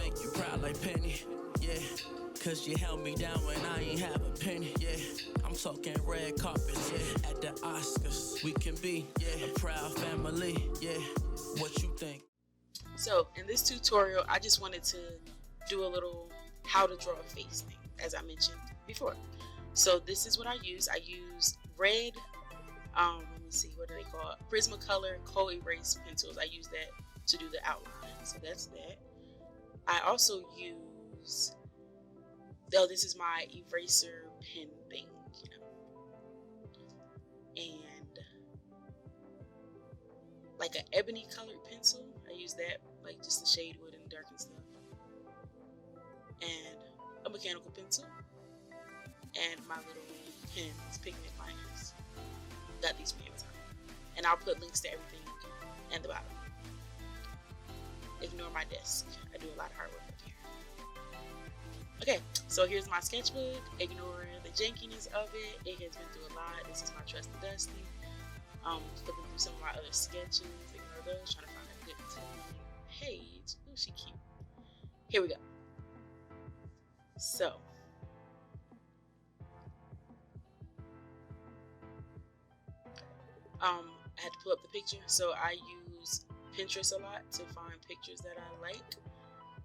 make you proud like Penny, yeah. Cause you held me down when I ain't have a penny, yeah. I'm talking red carpets, yeah. At the Oscars, we can be, yeah, a proud family, yeah. What you think? So in this tutorial, I just wanted to do a little how to draw a face thing, as I mentioned before. So this is what I use. I use red, let me see, what do they call it? Prismacolor COL-ERASE pencils. I use that to do the outline. So that's that. I also use, this is my eraser pen thing, you know, and like an ebony colored pencil. I use that, like just the shade wood and dark and stuff, and a mechanical pencil, and my little pens, pigment liners. Got these from Amazon, and I'll put links to everything at the bottom. Ignore my desk. I do a lot of hard work up here. Okay, so here's my sketchbook. Ignore the jankiness of it. It has been through a lot. This is my trusty dusty. Flipping through some of my other sketches. Ignore those. Trying to find a good page. Oh, she cute. Here we go. So, I had to pull up the picture. So I use Pinterest a lot to find pictures that I like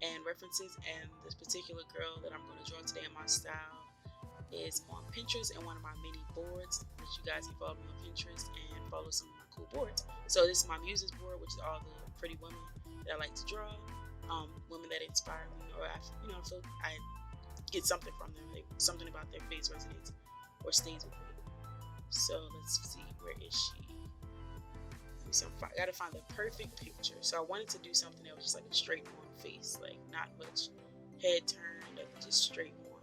and references, and this particular girl that I'm going to draw today in my style is on Pinterest and one of my mini boards that you guys can follow me on Pinterest and follow some of my cool boards. So this is my Muses board, which is all the pretty women that I like to draw, women that inspire me, or I feel I get something from them, something about their face resonates or stays with me. So let's see, where is she? So I gotta find the perfect picture. So I wanted to do something that was just like a straight on face, like not much head turned, just straight on.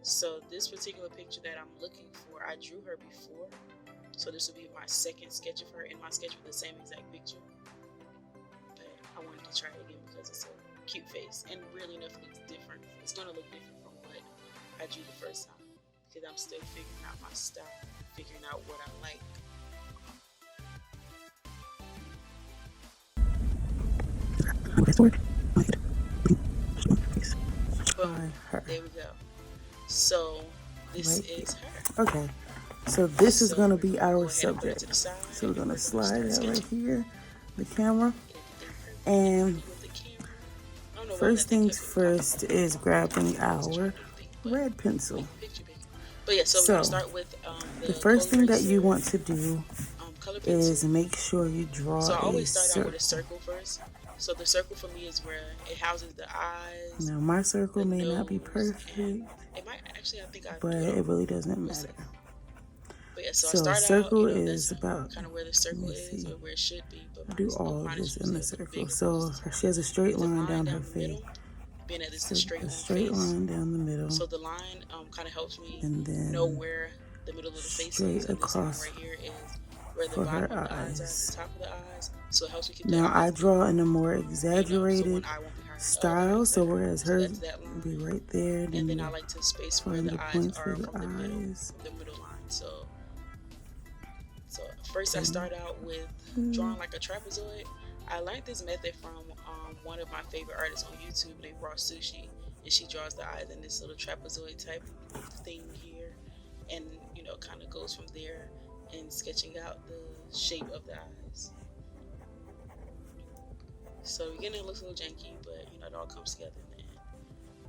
So this particular picture that I'm looking for, I drew her before. So this will be my second sketch of her in my sketch with the same exact picture. But I wanted to try it again because it's a cute face, and really enough looks different. It's gonna look different from what I drew the first time because I'm still figuring out my style, figuring out what I like. Boom. There we go. So this is her. Okay. So this is going to be our subject. So we're going to slide that right here, the camera. And first things first is grabbing our red pencil. But yeah, so we're going to start with the first thing that you want to do is make sure you draw a circle. So I always start out with a circle first. So the circle for me is where it houses the eyes. Now my circle may not be perfect. It might actually, but it really doesn't matter. But yeah, so a circle is about kind of where the circle is or where it should be. But do all of this in the circle. So she has a straight line down her face. Being that it's a straight line down the middle. So the line kind of helps me and then know where the middle of the face is. Straight across right here is where the bottom of the eyes are, the top of the eyes. So it helps me keep now I draw in a more exaggerated style, so whereas hers will be right there, and then I like to space where the eyes are from the middle line. So first I start out with drawing like a trapezoid. I learned this method from one of my favorite artists on YouTube named Raw Sushi, and she draws the eyes in this little trapezoid type thing here, and kind of goes from there and sketching out the shape of the eyes. So beginning it looks a little janky, but it all comes together in the end.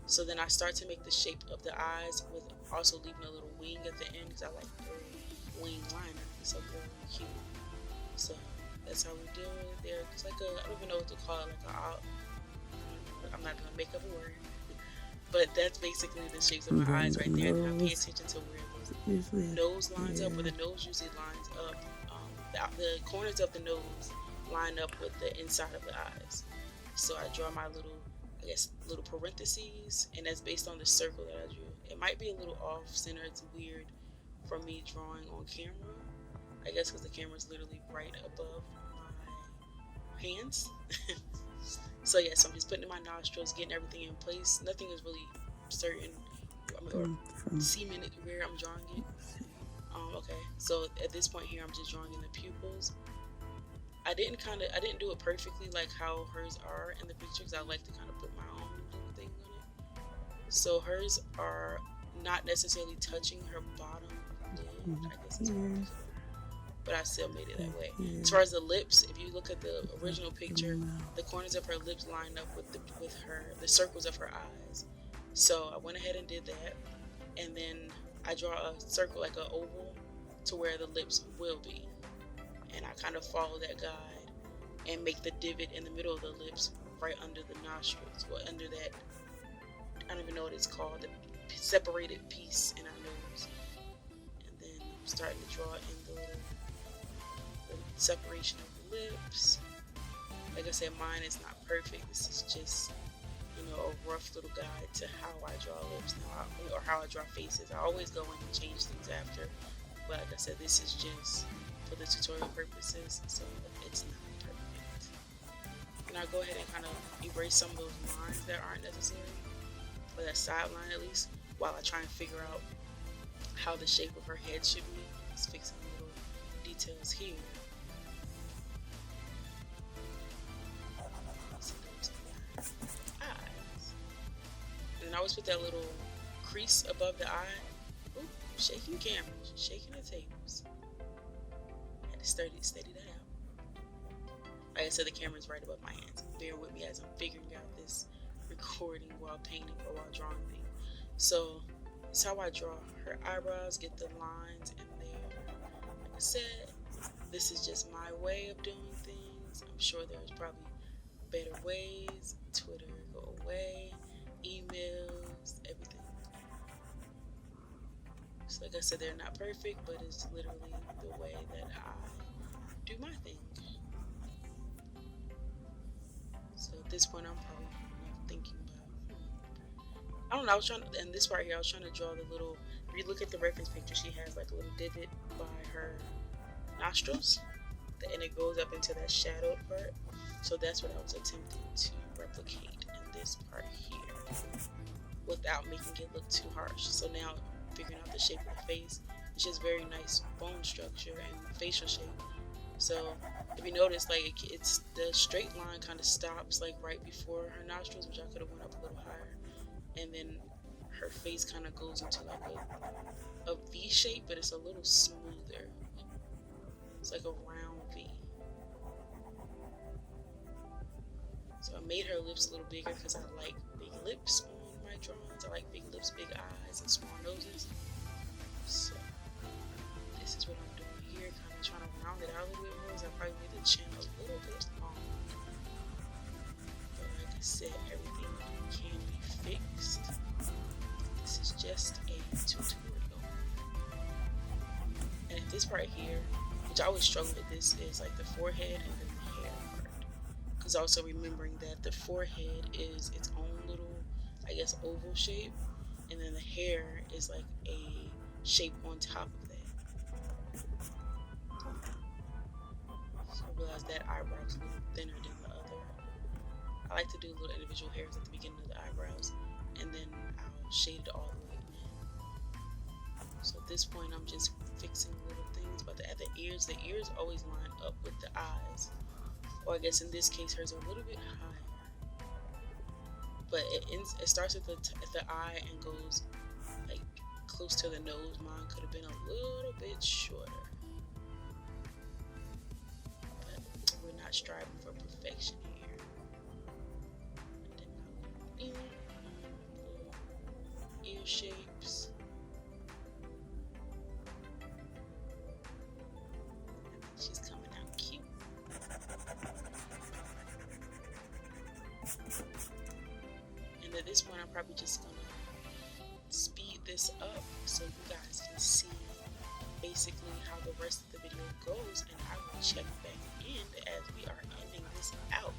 So then I start to make the shape of the eyes with also leaving a little wing at the end because I like the wing liner. It's so very cute. So that's how we do it. There's like I don't even know what to call it, I'm not gonna make up a word. But that's basically the shapes of my eyes right there. And I pay attention to where the nose lines up, where the nose usually lines up. The corners of the nose line up with the inside of the eyes. So I draw my little parentheses, and that's based on the circle that I drew. It might be a little off center. It's weird for me drawing on camera. I guess because the camera is literally right above my hands. So yeah, so I'm just putting in my nostrils, getting everything in place. Nothing is really certain or cemented where I'm drawing it. Okay, so at this point here, I'm just drawing in the pupils. I didn't do it perfectly like how hers are in the picture, because I like to kind of put my own little thing on it. So hers are not necessarily touching her bottom lid, I guess it's called, but I still made it that way. As far as the lips, if you look at the original picture, the corners of her lips line up with the circles of her eyes. So I went ahead and did that, and then I draw a circle, like an oval, to where the lips will be. And I kind of follow that guide and make the divot in the middle of the lips right under the nostrils, or under that, I don't even know what it's called, the separated piece in our nose. And then I'm starting to draw in the separation of the lips. Like I said, mine is not perfect. This is just, you know, a rough little guide to how I draw lips now, or how I draw faces. I always go in and change things after, but like I said, this is just for the tutorial purposes, so it's not perfect. And I'll go ahead and kind of erase some of those lines that aren't necessary, or that sideline at least, while I try and figure out how the shape of her head should be. Just fixing little details here. Eyes. And I always put that little crease above the eye. Ooh, shaking cameras, shaking the tables. Had to steady that out. Like I said, the camera's right above my hands. Bear with me as I'm figuring out this recording while painting or while drawing things. So it's how I draw her eyebrows, get the lines in there. Like I said, this is just my way of doing things. I'm sure there's probably better ways. Twitter, go away. Emails, everything. So like I said, they're not perfect, but it's literally the way that I do my thing. So at this point, I'm probably thinking about, I don't know, I was trying to, in this part here, I was trying to draw the little, if you look at the reference picture, she has like a little divot by her nostrils, and it goes up into that shadowed part. So that's what I was attempting to replicate in this part here, without making it look too harsh. So now, figuring out the shape of the face, it's just very nice bone structure and facial shape. So if you notice, like, it's the straight line kind of stops like right before her nostrils, which I could have went up a little higher, and then her face kind of goes into like a V shape, but it's a little smoother. It's like a round V. So I made her lips a little bigger because I like big lips on my drawings. I like big lips, big eyes, and small noses. So this is what I'm doing here, kind of trying to round it out a little bit more. I probably made the chin a little bit long. But like I said, everything can be fixed. This is just a tutorial. And this part here, which I always struggle with, this is like the forehead and then the hair part. Because also remembering that the forehead is its own little, I guess, oval shape, and then the hair is like a shape on top of that. So I realized that eyebrow is a little thinner than the other. I like to do little individual hairs at the beginning of the eyebrows, and then I'll shade it all the way in. So at this point, I'm just fixing little things. But at the ears always line up with the eyes. Or I guess in this case, hers are a little bit higher. But it starts at the eye and goes like close to the nose. Mine could have been a little bit shorter. But we're not striving for perfection here. And then ear shapes. She's coming out cute. And at this point, I'm probably just gonna speed this up so you guys can see basically how the rest of the video goes, and I will check back in as we are ending this out.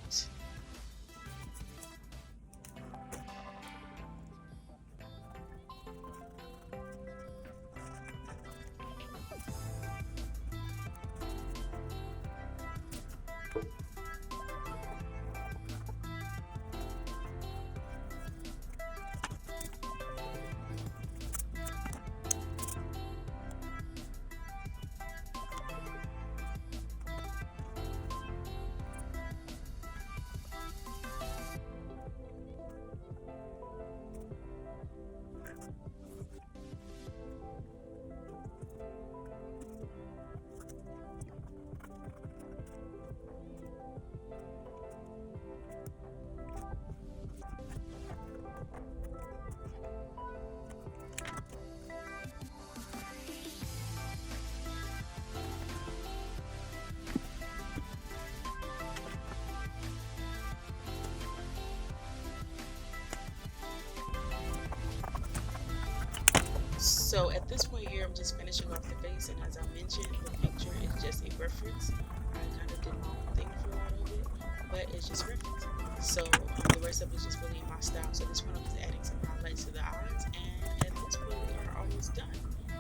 So at this point here, I'm just finishing off the face, and as I mentioned, the picture is just a reference. I kind of did my own thing for a lot of it, but it's just reference. So the rest of it is just really in my style. So this one I'm just adding some highlights to the eyes, and at this point we are almost done.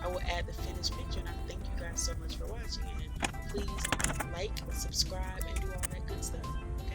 I will add the finished picture, and I thank you guys so much for watching, and please like, subscribe, and do all that good stuff. Okay?